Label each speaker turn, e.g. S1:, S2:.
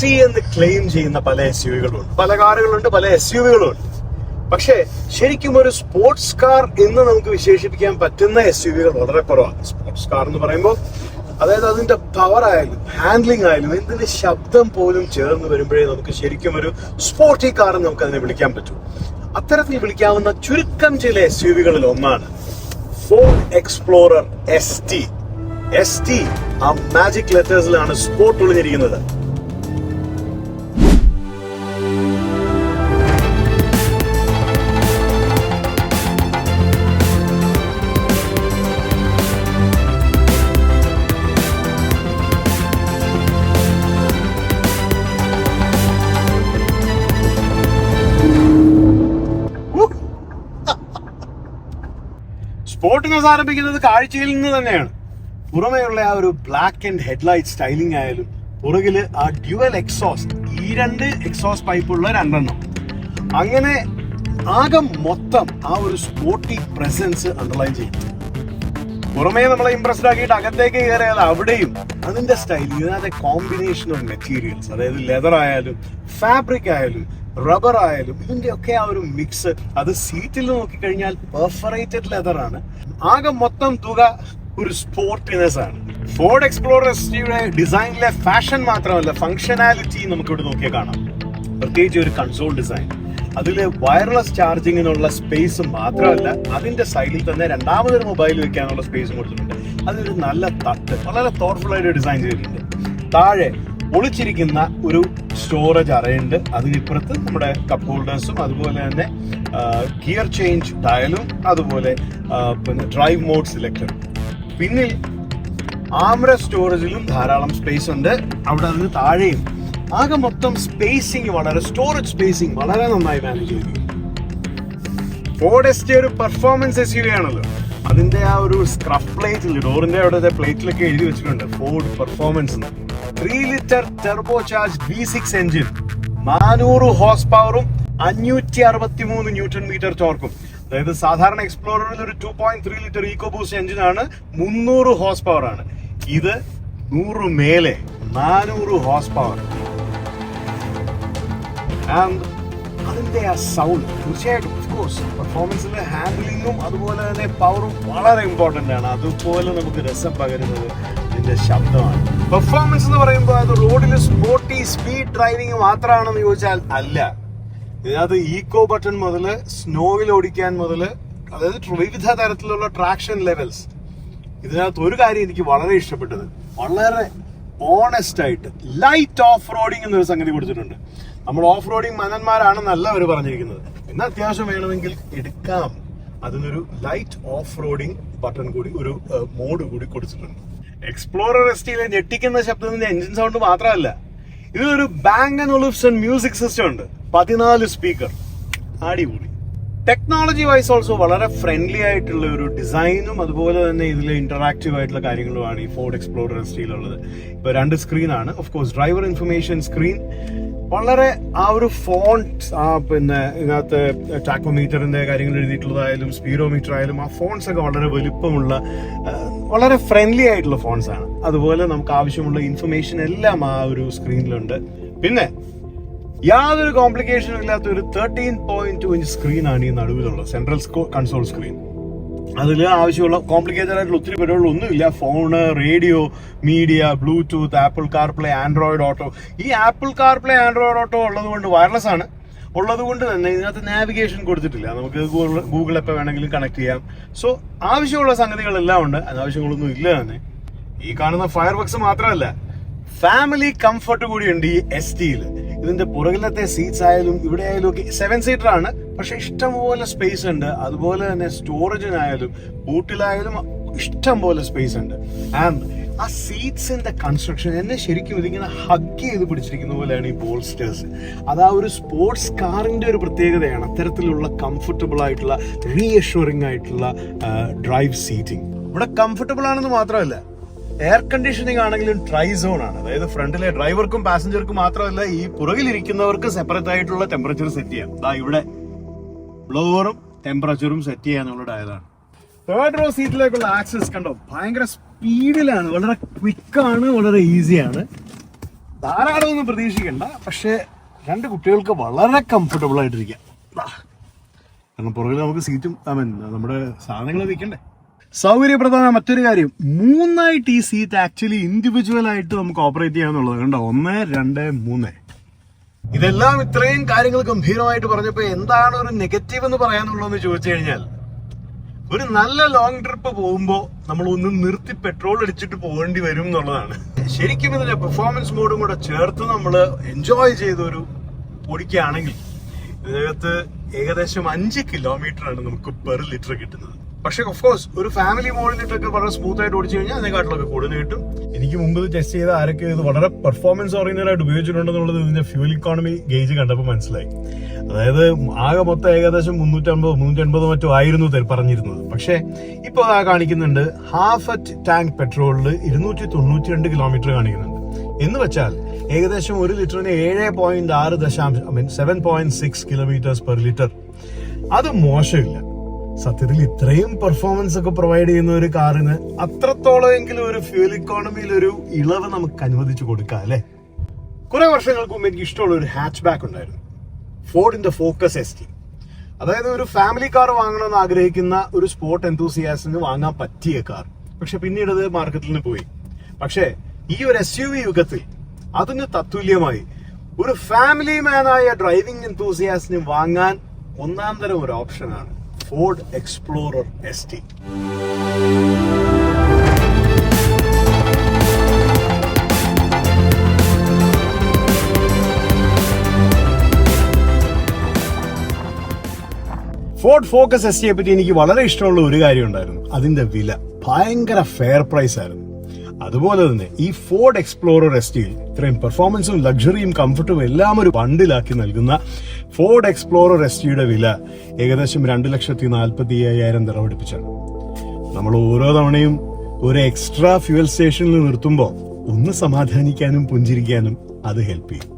S1: Sporty എന്ന് claim ചെയ്യുന്ന പല SUV-കളുണ്ട്, പല കാറുകളുണ്ട്, പല SUV-കളുണ്ട്. പക്ഷേ ശരിക്കും ഒരു സ്പോർട്സ് കാർ എന്ന് നമുക്ക് വിശേഷിപ്പിക്കാൻ പറ്റുന്ന SUV-കൾ വളരെ കുറവാണ്. സ്പോർട്സ് കാർ എന്ന് പറയുമ്പോൾ അതായത് അതിന്റെ പവർ ആയാലും ഹാൻഡ്ലിംഗ് ആയാലും എന്തിന്റെ ശബ്ദം പോലും ചേർന്ന് വരുമ്പോഴേ നമുക്ക് ശരിക്കും ഒരു സ്പോർട്ടി കാർ എന്ന് നമുക്ക് അതിനെ വിളിക്കാൻ പറ്റും. അത്തരത്തിൽ വിളിക്കാവുന്ന ചുരുക്കം ചില SUV-കളിൽ ഒന്നാണ് ഫോർഡ് എക്സ്പ്ലോറർ ST. ST ആ മാജിക് ലെറ്റേഴ്സിലാണ് സ്പോർട്ട് ഒളിഞ്ഞിരിക്കുന്നത്. സ്പോർട്ടിനെസ് ആരംഭിക്കുന്നത് കാഴ്ചയിൽ നിന്ന് തന്നെയാണ്. പുറമേയുള്ള ആ ഒരു ബ്ലാക്ക് ആൻഡ് ഹെഡ്ലൈറ്റ് സ്റ്റൈലിംഗ് ആയാലും പുറകില് ആ ഡ്യുവൽ എക്സോസ്റ്റ്, ഈ രണ്ട് എക്സോസ്റ്റ് പൈപ്പുള്ള രണ്ടെണ്ണം, അങ്ങനെ ആകെ മൊത്തം ആ ഒരു സ്പോർട്ടി പ്രസൻസ് അണ്ടർലൈൻ ചെയ്യും. പുറമേ നമ്മളെ ഇംപ്രസ്ഡ് ആക്കിയിട്ട് അകത്തേക്ക് കയറിയാൽ അവിടെയും അതിന്റെ സ്റ്റൈലിംഗ്, ഇതിനകത്തെ കോമ്പിനേഷൻ ഓഫ് മെറ്റീരിയൽസ്, അതായത് ലെതർ ആയാലും ഫാബ്രിക് ആയാലും റബ്ബർ ആയാലും ഇതിന്റെ ഒക്കെ ആ ഒരു മിക്സ്, അത് സീറ്റിൽ നോക്കിക്കഴിഞ്ഞാൽ പെർഫറേറ്റഡ് ലെതർ ആണ്. ആകെ മൊത്തം തുക ഒരു സ്പോർട്ടിനെസ് ആണ്. ഫോർഡ് എക്സ്പ്ലോറർ SUV-യുടെ ഡിസൈനിലെ ഫാഷൻ മാത്രമല്ല, ഫംഗ്ഷനാലിറ്റി നമുക്കിവിടെ നോക്കിയാൽ കാണാം. പ്രത്യേകിച്ച് ഒരു കൺസോൾ ഡിസൈൻ, അതില് വയർലെസ് ചാർജിങ്ങിനുള്ള സ്പേസ് മാത്രമല്ല, അതിന്റെ സൈഡിൽ തന്നെ രണ്ടാമതൊരു മൊബൈൽ വെക്കാനുള്ള സ്പേസും കൊടുത്തിട്ടുണ്ട്. അതൊരു നല്ല തട്ട്, വളരെ തോട്ട്ഫുൾ ആയിട്ട് ഡിസൈൻ ചെയ്തിട്ടുണ്ട്. താഴെ ഒളിച്ചിരിക്കുന്ന ഒരു സ്റ്റോറേജ് അറയുണ്ട്. അതിനിപ്പുറത്ത് നമ്മുടെ കപ്പ് ഹോൾഡേഴ്സും അതുപോലെ തന്നെ ഗിയർ ചേഞ്ച് ഡയലും അതുപോലെ പിന്നെ ഡ്രൈവ് മോഡ് സെലക്ടർ. പിന്നിൽ ആംറ സ്റ്റോറേജിലും ധാരാളം സ്പേസ് ഉണ്ട്. അവിടെ അതിന് താഴെയും ആകെ മൊത്തം സ്പേസിങ്, സ്റ്റോറേജ് സ്പേസിങ് വളരെ നന്നായി മാനേജ് ചെയ്തു. ഫോർഡ് ST ഒരു പെർഫോമൻസ് SUV ആണല്ലോ. അതിന്റെ ആ ഒരു സ്ക്രഫ് പ്ലേറ്റിൽ, ഡോറിന്റെ അവിടെ പ്ലേറ്റിലൊക്കെ എഴുതി വെച്ചിട്ടുണ്ട് Ford performance. 3 litre turbo charge V6 engine, 400 horse പവറും 563 ന്യൂട്ടൺ മീറ്റർ ടോർക്കും. അതായത് സാധാരണ എക്സ്പ്ലോററിൽ ഒരു 2.3 ലിറ്റർ ഈക്കോ ബൂസ്റ്റ് എഞ്ചിനാണ്, 300 ഹോഴ്സ് പവർ ആണ്. ഇത് 100 മേലെ 400 ഹോഴ്സ് പവർ. അതിന്റെ ആ സൗണ്ട് തീർച്ചയായിട്ടും പെർഫോമൻസിലെ ഹാൻഡ്ലിങ്ങും അതുപോലെ തന്നെ പവറും വളരെ ഇമ്പോർട്ടന്റ് ആണ്. അതുപോലെ നമുക്ക് രസം പകരുന്നത് ഇതിന്റെ ശബ്ദമാണ്. പെർഫോമൻസ് എന്ന് പറയുമ്പോൾ അത് റോഡിൽ സ്പോർട്ടി സ്പീഡ് ഡ്രൈവിംഗ് മാത്രമാണെന്ന് ചോദിച്ചാൽ അല്ല. ഇതിനകത്ത് ഈക്കോ ബട്ടൺ മുതൽ സ്നോയിൽ ഓടിക്കാൻ മുതൽ, അതായത് വിവിധ തരത്തിലുള്ള ട്രാക്ഷൻ ലെവൽസ്. ഇതിനകത്ത് ഒരു കാര്യം എനിക്ക് വളരെ ഇഷ്ടപ്പെട്ടത്, വളരെ ഓണസ്റ്റ് ആയിട്ട് ലൈറ്റ് ഓഫ് റോഡിങ് എന്നൊരു സംഗതി കൊടുത്തിട്ടുണ്ട്. നമ്മൾ ഓഫ് റോഡിങ് മനന്മാരാണെന്നല്ല അവർ പറഞ്ഞിരിക്കുന്നത്. പിന്നെ അത്യാവശ്യം വേണമെങ്കിൽ എടുക്കാം. അതിനൊരു ലൈറ്റ് ഓഫ് റോഡിങ് ബട്ടൺ കൂടി, ഒരു മോഡ് കൂടി കൊടുത്തിട്ടുണ്ട്. എക്സ്പ്ലോറർ ST-യിലെ ഞെട്ടിക്കുന്ന ശബ്ദത്തിന്റെ എഞ്ചിൻ സൗണ്ട് മാത്രമല്ല, ഇതൊരു ബാങ് ആൻഡ് ഒലിഫ്സൺ മ്യൂസിക് സിസ്റ്റം ഉണ്ട്, 14 സ്പീക്കർ. അടിപൊളി. ടെക്നോളജി വൈസ് ഓൾസോ വളരെ ഫ്രണ്ട്ലി ആയിട്ടുള്ള ഒരു ഡിസൈനും അതുപോലെ തന്നെ ഇതിൽ ഇന്ററാക്റ്റീവ് ആയിട്ടുള്ള കാര്യങ്ങളുമാണ് ഈ ഫോർഡ് എക്സ്പ്ലോറർ ST-യിലുള്ളത്. ഇപ്പൊ 2 സ്ക്രീനാണ്. Of course driver information screen, വളരെ ആ ഒരു ഫോൺസ്, പിന്നെ ഇതിനകത്ത് ടാക്കോമീറ്ററിന്റെ കാര്യങ്ങൾ എഴുതിയിട്ടുള്ളതായാലും സ്പീഡോമീറ്റർ ആയാലും ആ ഫോൺസ് ഒക്കെ വളരെ വലുപ്പമുള്ള, വളരെ ഫ്രണ്ട്ലി ആയിട്ടുള്ള ഫോൺസ് ആണ്. അതുപോലെ നമുക്ക് ആവശ്യമുള്ള ഇൻഫർമേഷൻ എല്ലാം ആ ഒരു സ്ക്രീനിലുണ്ട്. പിന്നെ യാതൊരു കോംപ്ലിക്കേഷനും ഇല്ലാത്ത ഒരു 13.2 ഇഞ്ച് സ്ക്രീനാണ് ഈ നടുവിലുള്ള സെൻട്രൽ കൺസോൾ സ്ക്രീൻ. അതിൽ ആവശ്യമുള്ള കോംപ്ലിക്കേറ്റഡ് ആയിട്ടുള്ള ഒത്തിരി പരിപാടികളൊന്നുമില്ല. Phone, radio, media, bluetooth, Apple CarPlay, Android Auto. ഈ ആപ്പിൾ കാർപ്ലേ, ആൻഡ്രോയിഡ് ഓട്ടോ ഉള്ളത് കൊണ്ട്, വയർലെസ് ആണ് ഉള്ളത് കൊണ്ട് തന്നെ ഇതിനകത്ത് നാവിഗേഷൻ കൊടുത്തിട്ടില്ല. നമുക്ക് ഗൂഗിൾ എപ്പോൾ വേണമെങ്കിലും കണക്ട് ചെയ്യാം. സോ ആവശ്യമുള്ള സംഗതികളെല്ലാം ഉണ്ട്, അനാവശ്യങ്ങളൊന്നും ഇല്ല തന്നെ. ഈ കാണുന്ന ഫയർ വർക്സ് മാത്രമല്ല, ഫാമിലി കംഫർട്ട് കൂടിയുണ്ട് ഈ ST-യിൽ. ഇതിന്റെ പുറകിലത്തെ സീറ്റ്സ് ആയാലും ഇവിടെ ആയാലും ഒക്കെ 7 സീറ്റർ ആണ്, പക്ഷെ ഇഷ്ടംപോലെ സ്പേസ് ഉണ്ട്. അതുപോലെ തന്നെ സ്റ്റോറേജിനായാലും ബൂട്ടിലായാലും ഇഷ്ടം പോലെ സ്പേസ് ഉണ്ട്. ആൻഡ് ആ സീറ്റ്സിന്റെ കൺസ്ട്രക്ഷൻ എന്നെ ശരിക്കും ഇതിങ്ങനെ ഹഗ് ചെയ്ത് പിടിച്ചിരിക്കുന്ന പോലെയാണ് ഈ ബോൾസ്റ്റേഴ്സ്. അത് ആ ഒരു സ്പോർട്സ് കാറിന്റെ ഒരു പ്രത്യേകതയാണ്, അത്തരത്തിലുള്ള കംഫർട്ടബിൾ ആയിട്ടുള്ള, റീഅഷ്വറിംഗ് ആയിട്ടുള്ള ഡ്രൈവ് സീറ്റിംഗ്. ഇവിടെ കംഫർട്ടബിൾ ആണെന്ന് മാത്രമല്ല, എയർ കണ്ടീഷനിങ് ആണെങ്കിലും ട്രൈ സോൺ ആണ്. അതായത് ഫ്രണ്ടിലെ ഡ്രൈവർക്കും പാസഞ്ചർക്കും മാത്രമല്ല, ഈ പുറകിലിരിക്കുന്നവർക്ക് സെപ്പറേറ്റ് ആയിട്ടുള്ള ടെമ്പറേച്ചർ സെറ്റ് ചെയ്യാം. ഇവിടെ ബ്ലോവറും ടെമ്പറേച്ചറും സെറ്റ് ചെയ്യാനുള്ള ഡയലാണ്. തേർഡ് റോ സീറ്റിലേക്കുള്ള ആക്സസ് കണ്ടോ, ഭയങ്കര സ്പീഡിലാണ്, വളരെ ക്വിക്കാണ്, വളരെ ഈസിയാണ്. ധാരാളമൊന്നും പ്രതീക്ഷിക്കണ്ട, പക്ഷേ 2 കുട്ടികൾക്ക് വളരെ കംഫർട്ടബിൾ ആയിട്ടിരിക്കാം. കാരണം പുറകിൽ നമുക്ക് സീറ്റും നമ്മുടെ സാധനങ്ങൾ വെക്കണ്ടേ. സൗകര്യപ്രദമായ മറ്റൊരു കാര്യം, 3 ഈ സീറ്റ് ആക്ച്വലി ഇൻഡിവിജ്വൽ ആയിട്ട് നമുക്ക് ഓപ്പറേറ്റ് ചെയ്യാന്നുള്ളത്. കണ്ടോ, 1, 2, 3. ഇതെല്ലാം ഇത്രയും കാര്യങ്ങൾ ഗംഭീരമായിട്ട് പറഞ്ഞപ്പോ എന്താണ് ഒരു നെഗറ്റീവ് എന്ന് പറയാനുള്ളതെന്ന് ചോദിച്ചു കഴിഞ്ഞാൽ, ഒരു നല്ല ലോങ് ട്രിപ്പ് പോകുമ്പോൾ നമ്മൾ ഒന്ന് നിർത്തി പെട്രോൾ അടിച്ചിട്ട് പോകേണ്ടി വരും എന്നുള്ളതാണ്. ശരിക്കും ഇതിന്റെ പെർഫോമൻസ് മോഡും കൂടെ ചേർത്ത് നമ്മൾ എൻജോയ് ചെയ്തൊരു ഓടിക്കുകയാണെങ്കിൽ ഇതിനകത്ത് ഏകദേശം 5 കിലോമീറ്ററാണ് നമുക്ക് പെർ ലിറ്റർ കിട്ടുന്നത്. പക്ഷെ ഓഫ്കോഴ്സ് ഒരു ഫാമിലി മോഡിലിട്ടൊക്കെ വളരെ സ്മൂത്ത് ആയിട്ട് ഓടിച്ചു കഴിഞ്ഞാൽ അതിനെക്കാട്ടിലൊക്കെ കൂടുതൽ കിട്ടും. എനിക്ക് മുമ്പ് ടെസ്റ്റ് ചെയ്ത ആരൊക്കെ ഇത് വളരെ പെർഫോമൻസ് ഓറിയന്റഡ് ആയിട്ട് ഉപയോഗിച്ചിട്ടുണ്ടെന്നുള്ളത് ഇതിന്റെ ഫ്യൂൽ ഇക്കോണമി ഗേജ് കണ്ടപ്പോൾ മനസ്സിലായി. അതായത് ആകെ മൊത്തം ഏകദേശം 350 മറ്റോ ആയിരുന്നു പറഞ്ഞിരുന്നത്. പക്ഷെ ഇപ്പൊ അതാ കാണിക്കുന്നുണ്ട് ഹാഫ് അറ്റ് ടാങ്ക് പെട്രോളിൽ 292 കിലോമീറ്റർ കാണിക്കുന്നുണ്ട്. എന്ന് വെച്ചാൽ ഏകദേശം 1 ലിറ്ററിന് 7.6 കിലോമീറ്റേഴ്സ് പെർ ലിറ്റർ. അത് മോശമില്ല. സത്യത്തിൽ ഇത്രയും പെർഫോമൻസ് ഒക്കെ പ്രൊവൈഡ് ചെയ്യുന്ന ഒരു കാറിന് അത്രത്തോളം എങ്കിലും ഒരു ഫ്യൂൽ ഇക്കോണമിയിൽ ഒരു ഇളവ് നമുക്ക് അനുവദിച്ചു കൊടുക്കാം അല്ലെ. കുറെ വർഷങ്ങൾക്ക് മുമ്പ് എനിക്ക് ഇഷ്ടമുള്ള ഒരു ഹാച്ച് ബാക്ക് ഉണ്ടായിരുന്നു, ഫോർഡിന്റെ ഫോക്കസ് ST. അതായത് ഒരു ഫാമിലി കാർ വാങ്ങണമെന്ന് ആഗ്രഹിക്കുന്ന ഒരു സ്പോർട്ട് എന്തൂസിയാസ്റ്റിന് വാങ്ങാൻ പറ്റിയ കാർ. പക്ഷെ പിന്നീട് അത് മാർക്കറ്റിൽ നിന്ന് പോയി. പക്ഷേ ഈ ഒരു SUV യുഗത്തിൽ അതിന് തത്തുല്യമായി ഒരു ഫാമിലി മാനായ ഡ്രൈവിംഗ് എന്തൂസിയാസ്റ്റിന് വാങ്ങാൻ ഒന്നാം തരം ഒരു ഓപ്ഷനാണ് Ford explorer ST. Ford focus ST പറ്റി എനിക്ക് വളരെ ഇഷ്ടമുള്ള ഒരു കാര്യം ഉണ്ടായിരുന്നു, അതിന്റെ വില ഭയങ്കര ഫെയർ പ്രൈസ് ആയിരുന്നു. അതുപോലെ തന്നെ ഈ ഫോർഡ് എക്സ്പ്ലോറർ ST ഇത്രയും പെർഫോമൻസും ലക്ഷറിയും കംഫർട്ടും എല്ലാം ഒരു ബണ്ടിലാക്കി നൽകുന്ന ഫോർഡ് എക്സ്പ്ലോറർ STയുടെ വില ഏകദേശം 2,45,000 ദിർഹം അടുപ്പിച്ചാണ്. നമ്മൾ ഓരോ തവണയും ഒരു എക്സ്ട്രാ ഫ്യൂവൽ സ്റ്റേഷനിൽ നിർത്തുമ്പോൾ ഒന്ന് സമാധാനിക്കാനും പുഞ്ചിരിക്കാനും അത് ഹെൽപ്പ് ചെയ്യും.